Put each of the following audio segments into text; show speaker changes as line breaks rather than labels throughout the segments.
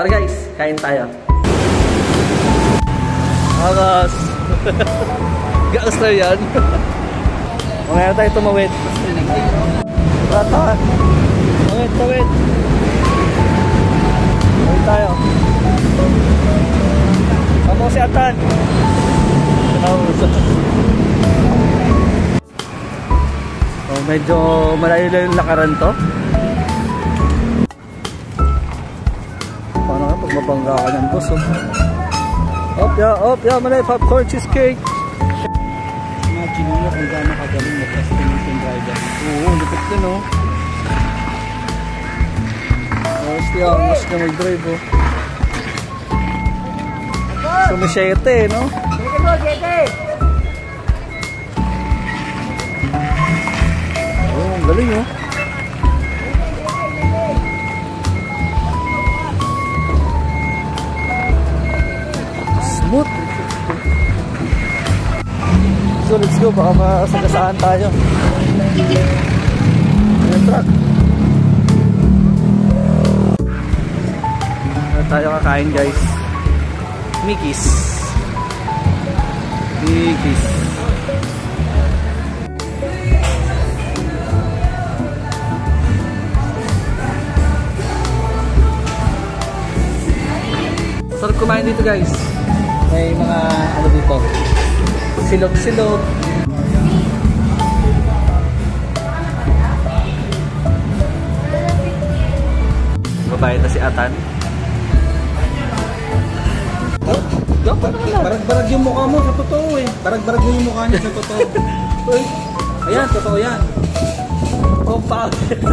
Tara guys, kain tayo. Agas. Gaas na yan. Mamaya tayo tumawid. Tawid. Tawid tayo. Sama si Atan. So, medyo malayo yung lakaran to. Paano nga pag mabangga ka ng bus, Opya, malay popcorn cheesecake.
Imagine mo kung gaano kagaling mag-destination driver.
Oo, lupit din, oh. Mas na mag-drive, oh. Sumisyete, no? Oh, ang galing, oh. Smooth. So let's go, baka masagasaan tayo. Ayan, truck. Ayan tayo kakain, guys. Mickey's. Sarap kumain dito, guys. May mga ano dito, silog-silog. Babayad na si Atan.
Barag-barag yung mukha mo sa totoo eh. Barag-barag yung mukha niya sa totoo. Ayan, totoo yan.
Oh, pangit.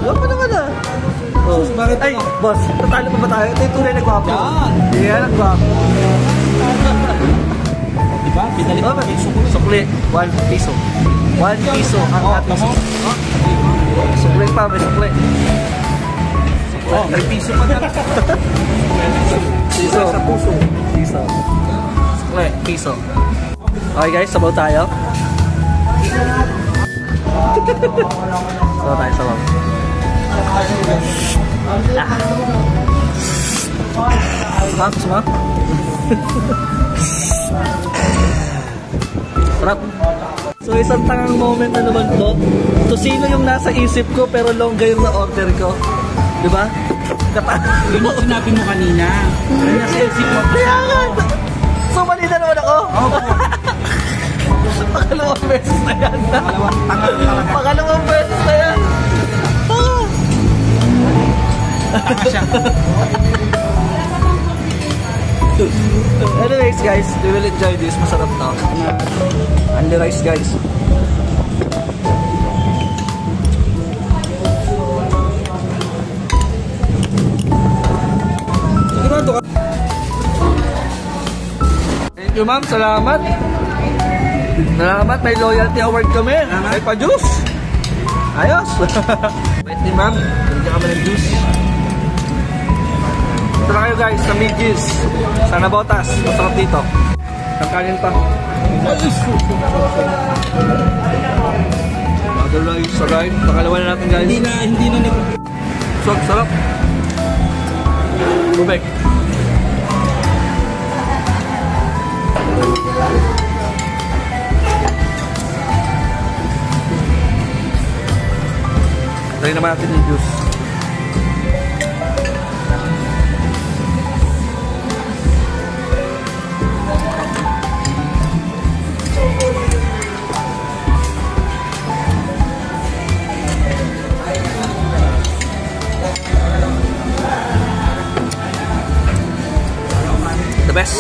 Wala pa naman ah. Oh.
Bakit
ay,
ano?
boss, tatalo pa ba tayo? Ito yung tunay na gwapo.
Yan.
Yan ang gwapo.
Diba? Pinalik mo yung sukli.
Sukli, 1 piso. 1 piso ang ating sukli. Sukli pa, may sukli.
Oh, may piso pa na.
Piso.
Sa puso.
Piso. Sukli, piso. Okay guys, sabaw tayo. Sabaw tayo, sabaw. Sarap. Sarap. So isang tangang moment na naman to. Tosino yung nasa isip ko pero longga yung na-order ko. Diba?
Yun yung sinabi mo kanina. Yung nasa isip mo.
Kaya nga! So mali na naman ako?
Opo.
Pangalawang beses na yan.
Pangalawang
beses na yan.
tanga siya.
Anyways guys, we will enjoy this. Masarap to. Only rice guys.
Sigurado ka.
Thank you ma'am, salamat. Salamat, may loyalty award kami. May pa-juice. Ayos. Wait ni ma'am, bigyan kami ng juice. Ito na kayo guys, sa Midges. Sana Botas, masarap dito. Kakanin pa. Madalay sa ride. Pakalawa na natin guys.
Hindi na
Sarap. Bubek. Try naman natin yung juice. The best.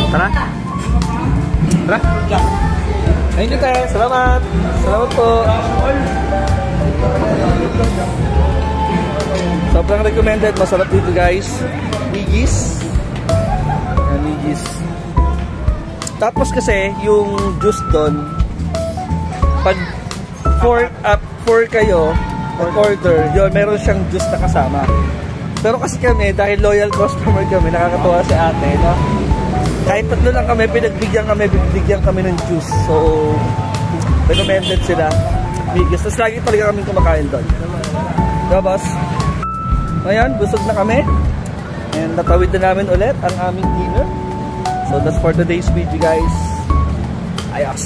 Tara. Tara. Thank you, Tay. Salamat. Salamat po. Sobrang recommended. Masarap dito, guys. Midges. Ayan, Midges. Tapos kasi, yung juice doon, pag 4 kayo, order, yun, meron siyang juice na kasama. Pero kasi kami, dahil loyal customer kami, nakakatuwa si ate, no? Kahit tatlo lang kami, binibigyan kami ng juice. So, recommended sila. Biggest. Tapos lagi talaga kami kumakain doon. Diba, boss? Ngayon, busog na kami. And natawid na namin ulit ang aming dinner. So, that's for today's video, guys. Ayos!